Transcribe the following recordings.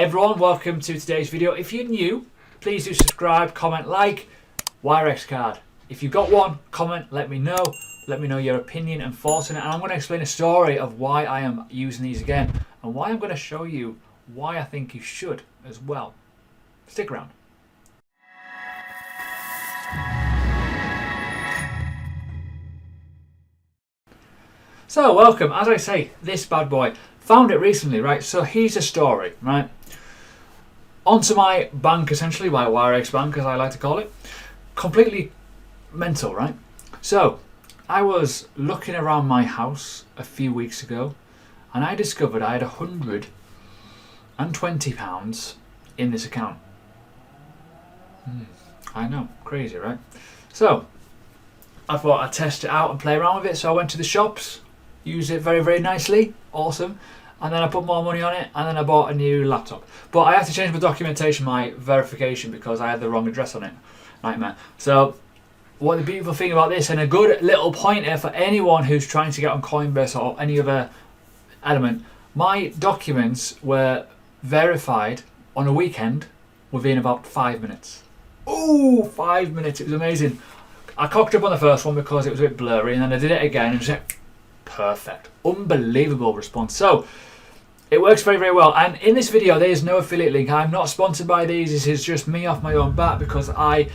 everyone, welcome to today's video. If you're new, please do subscribe, comment, like. Wirex card. If you've got one, comment, let me know. Let me know your opinion and thoughts on it. And I'm going to explain a story of why I am using these again and why I'm going to show you why I think you should as well. Stick around. So welcome, as I say, this bad boy. Found it recently, right? So here's a story, right? Onto my bank, essentially, my Wirex bank, as I like to call it. Completely mental, right? So I was looking around my house a few weeks ago and I discovered I had £120 in this account. I know, crazy, right? So I thought I'd test it out and play around with it. So I went to the shops, used it very, very nicely, awesome. And then I put more money on it and then I bought a new laptop. But I had to change my documentation, my verification, because I had the wrong address on it. Nightmare. So what the beautiful thing about this, and a good little pointer for anyone who's trying to get on Coinbase or any other element, my documents were verified on a weekend within about 5 minutes. Ooh, 5 minutes, it was amazing. I cocked up on the first one because it was a bit blurry, and then I did it again and just perfect. Unbelievable response. So it works very, very well. And in this video there is no affiliate link. I'm not sponsored by these. This is just me off my own bat because I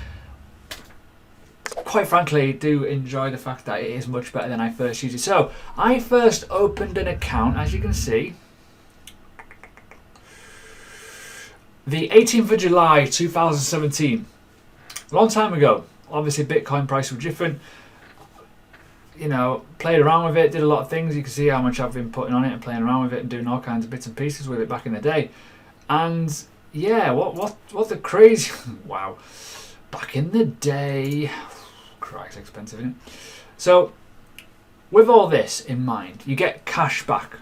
quite frankly do enjoy the fact that it is much better than I first used it. So I first opened an account, as you can see, the 18th of July 2017. A long time ago. Obviously Bitcoin price was different. You know, played around with it, did a lot of things. You can see how much I've been putting on it and playing around with it and doing all kinds of bits and pieces with it back in the day. And yeah, what the crazy wow. Back in the day, Christ, expensive, isn't it? So with all this in mind, you get cash back.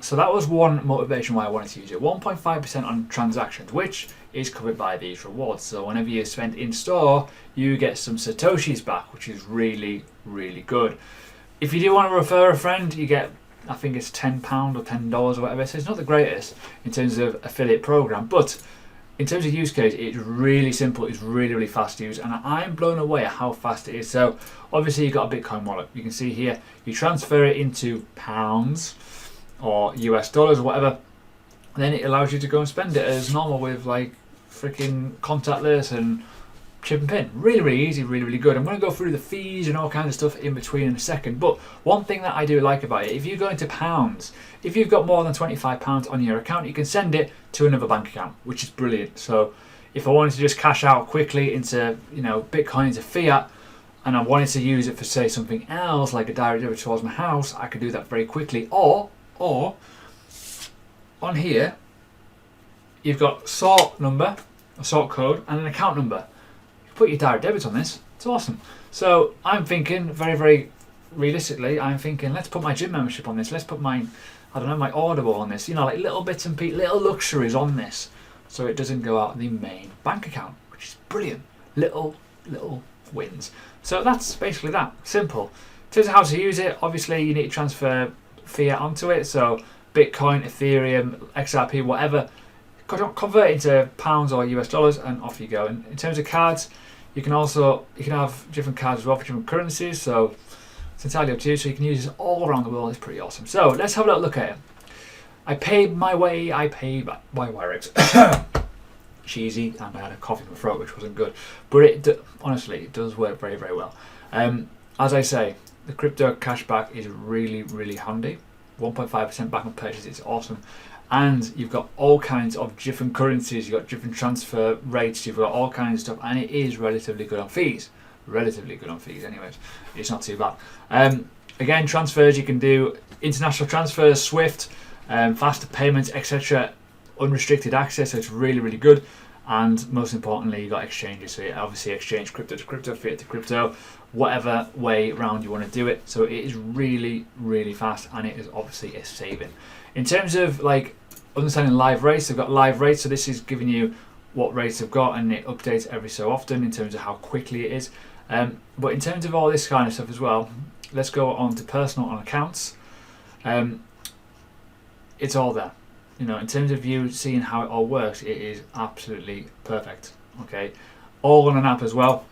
So that was one motivation why I wanted to use it. 1.5% on transactions, which is covered by these rewards. So whenever you spend in store, you get some Satoshis back, which is really, really good. If you do want to refer a friend, you get, I think it's £10 or $10 or whatever. So it's not the greatest in terms of affiliate program, but in terms of use case, it's really simple. It's really, really fast to use, and I'm blown away at how fast it is. So obviously you've got a Bitcoin wallet. You can see here, you transfer it into pounds or US dollars or whatever, and then it allows you to go and spend it as normal with like freaking contactless and chip and pin. Really, really easy, really, really good. I'm going to go through the fees and all kinds of stuff in between in a second, but one thing that I do like about it, if you go into pounds, if you've got more than £25 on your account, you can send it to another bank account, which is brilliant. So if I wanted to just cash out quickly into, you know, Bitcoin, into fiat, and I wanted to use it for say something else like a direct debit towards my house, I could do that very quickly. Or on here you've got sort number, a sort code, and an account number. You put your direct debit on this. It's awesome. So I'm thinking very, very realistically, I'm thinking let's put my gym membership on this. Let's put my, I don't know, my Audible on this. You know, like little bits and pieces, little luxuries on this, so it doesn't go out of the main bank account, which is brilliant. Little wins. So that's basically that. Simple. In terms of how to use it, obviously you need to transfer fiat onto it. So Bitcoin, Ethereum, XRP, whatever. Convert it into pounds or US dollars and off you go. And in terms of cards, you can have different cards as well for different currencies. So it's entirely up to you. So you can use this all around the world. It's pretty awesome. So let's have a little look at it. I paid my way. I paid by Wirex. Cheesy, and I had a cough in my throat, which wasn't good. But honestly, it does work very, very well. As I say, the crypto cashback is really, really handy. 1.5% back on purchase. It's awesome. And you've got all kinds of different currencies, you've got different transfer rates, you've got all kinds of stuff, and it is relatively good on fees. Relatively good on fees anyways. It's not too bad. Again, transfers, you can do international transfers, SWIFT, faster payments, etc. Unrestricted access, so it's really, really good. And most importantly, you've got exchanges, so you obviously exchange crypto to crypto, fiat to crypto, whatever way round you want to do it. So it is really, really fast, and it is obviously a saving. In terms of like understanding live rates, they've got live rates, so this is giving you what rates they've got, and it updates every so often in terms of how quickly it is. But in terms of all this kind of stuff as well, let's go on to personal on accounts. It's all there. in terms of you seeing how it all works, it is absolutely perfect. Okay, all on an app as well.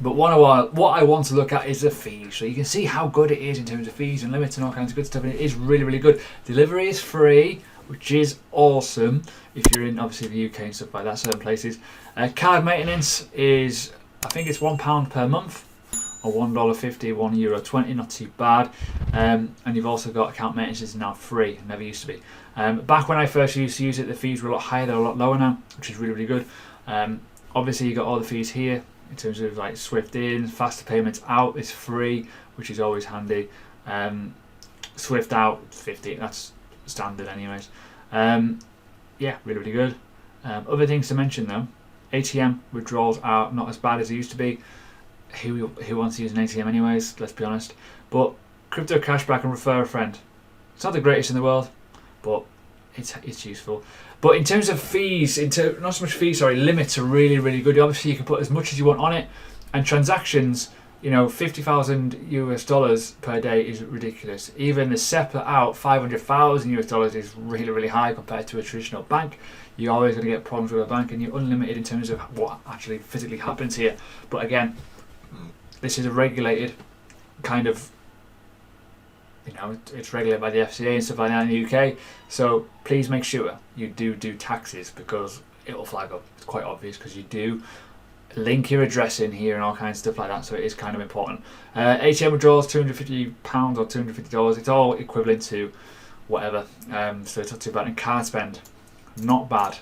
But what I want to look at is the fees. So you can see how good it is in terms of fees and limits and all kinds of good stuff. And it is really, really good. Delivery is free, which is awesome if you're in obviously the UK and stuff like that, certain places. Card maintenance is, I think it's £1 per month, or $1.50, €1.20, not too bad. And you've also got account maintenance is now free. It never used to be. Back when I first used to use it, the fees were a lot higher. They're a lot lower now, which is really, really good. Obviously, you got all the fees here in terms of like Swift in, faster payments out is free, which is always handy. Swift out 50, that's standard anyways. Yeah, really, really good. Other things to mention though, ATM withdrawals are not as bad as they used to be. Who wants to use an ATM anyways, let's be honest. But crypto cashback and refer a friend. It's not the greatest in the world, but it's useful. But in terms of fees, not so much fees, limits are really, really good. Obviously, you can put as much as you want on it, and transactions, $50,000 per day is ridiculous. Even the SEPA out $500,000 is really, really high compared to a traditional bank. You're always going to get problems with a bank, and you're unlimited in terms of what actually physically happens here. But again, this is a regulated kind of, it's regulated by the FCA and stuff like that in the UK. So please make sure you do taxes, because it will flag up. It's quite obvious because you do link your address in here and all kinds of stuff like that. So it is kind of important. ATM withdrawals, £250 or $250. It's all equivalent to whatever. So it's not too bad. And card spend, not bad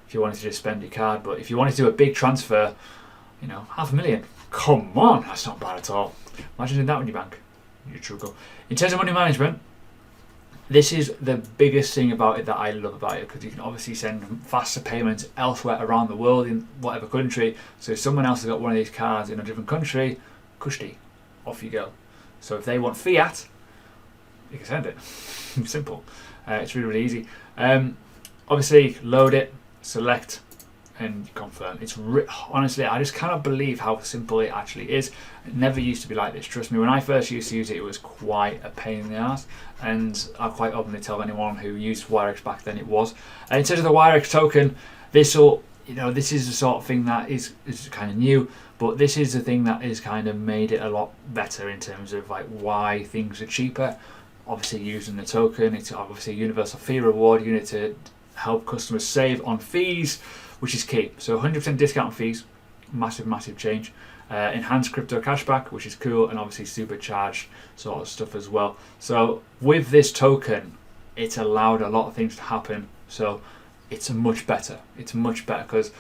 if you wanted to just spend your card. But if you wanted to do a big transfer, $500,000. Come on, that's not bad at all. Imagine doing that with your bank. Your true goal. In terms of money management, this is the biggest thing about it that I love about it, because you can obviously send faster payments elsewhere around the world in whatever country. So if someone else has got one of these cards in a different country, kushti, off you go. So if they want fiat, you can send it. Simple. It's really, really easy. Obviously, load it, select, and confirm. It's honestly, I just cannot believe how simple it actually is. It never used to be like this. Trust me, when I first used to use it, it was quite a pain in the ass, and I quite openly tell anyone who used Wirex back then it was. In terms of the Wirex token, this is the sort of thing that is kind of new, but this is the thing that is kind of made it a lot better in terms of like why things are cheaper. Obviously, using the token, it's obviously a universal fee reward unit to help customers save on fees, which is key. So 100% discount on fees, massive change. Enhanced crypto cashback, which is cool, and obviously supercharged sort of stuff as well. So with this token, it's allowed a lot of things to happen. So it's much better. It's much better, because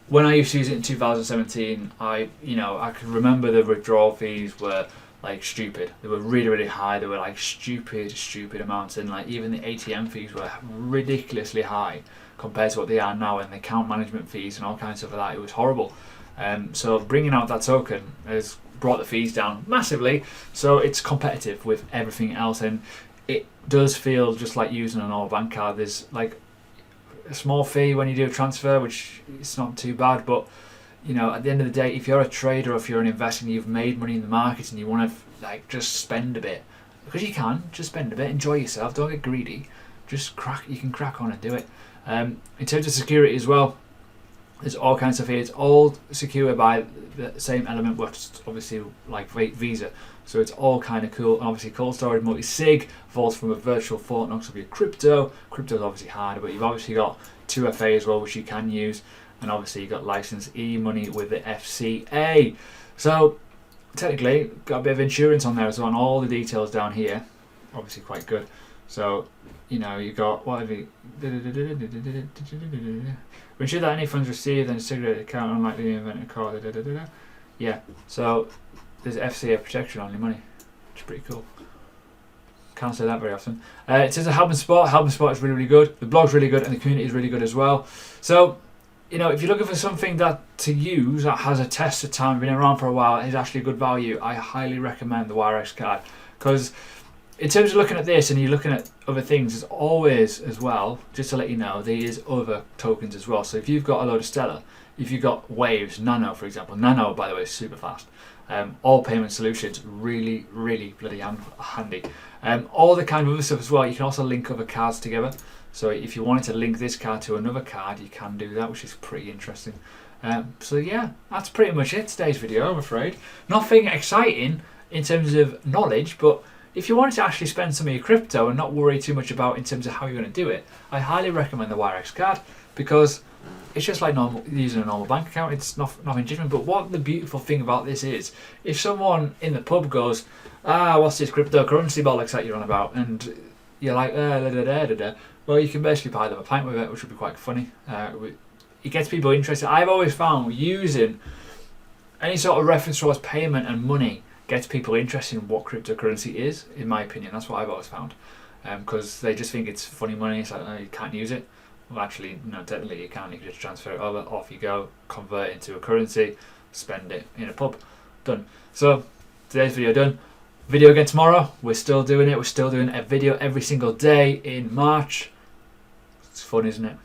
when I used to use it in 2017, I can remember the withdrawal fees were like stupid. They were really, really high. They were like stupid amounts, and like even the ATM fees were ridiculously high compared to what they are now, and the account management fees and all kinds of stuff like that. It was horrible. So bringing out that token has brought the fees down massively, so it's competitive with everything else, and it does feel just like using a normal bank card. There's like a small fee when you do a transfer, which is not too bad, but at the end of the day, if you're a trader or if you're an investor and you've made money in the market and you want to like just spend a bit, because you can just spend a bit, enjoy yourself, don't get greedy, you can crack on and do it. In terms of security as well, there's all kinds of here. It's all secured by the same element, which obviously like Visa. So it's all kind of cool. And obviously cold storage, multi-sig, vaults from a virtual Fort Knox will be a crypto. Crypto is obviously harder, but you've obviously got 2FA as well, which you can use. And obviously you've got license e-money with the FCA. So technically, got a bit of insurance on there as well, and all the details down here. Obviously quite good. So, you got, what have you... We ensure that any funds received and segregated account, unlike the event of call. Yeah, so there's FCA protection on your money, which is pretty cool. Can't say that very often. It says a help and support. Help and support is really, really good. The blog's really good, and the community is really good as well. So, if you're looking for something that to use that has a test of time, been around for a while, is actually good value, I highly recommend the Wirex card, because in terms of looking at this and you're looking at other things, there's always as well, just to let you know, there is other tokens as well. So if you've got a load of Stellar, if you've got Waves, Nano for example, Nano by the way is super fast. All payment solutions, really, really bloody handy. All the kind of other stuff as well, you can also link other cards together. So if you wanted to link this card to another card, you can do that, which is pretty interesting. So yeah, that's pretty much it, today's video, I'm afraid. Nothing exciting in terms of knowledge, but if you wanted to actually spend some of your crypto and not worry too much about in terms of how you're going to do it, I highly recommend the Wirex card, because it's just like using a normal bank account. It's nothing different. But what the beautiful thing about this is, if someone in the pub goes, what's this cryptocurrency bollocks that you're on about, and you're like, well, you can basically buy them a pint with it, which would be quite funny. It gets people interested. I've always found using any sort of reference towards payment and money gets people interested in what cryptocurrency is, in my opinion. That's what I've always found. Because they just think it's funny money. It's like, you can't use it. Well, actually, no, technically you can. You can just transfer it over, off you go, convert it into a currency, spend it in a pub. Done. So, today's video done. Video again tomorrow. We're still doing it. We're still doing a video every single day in March. It's fun, isn't it?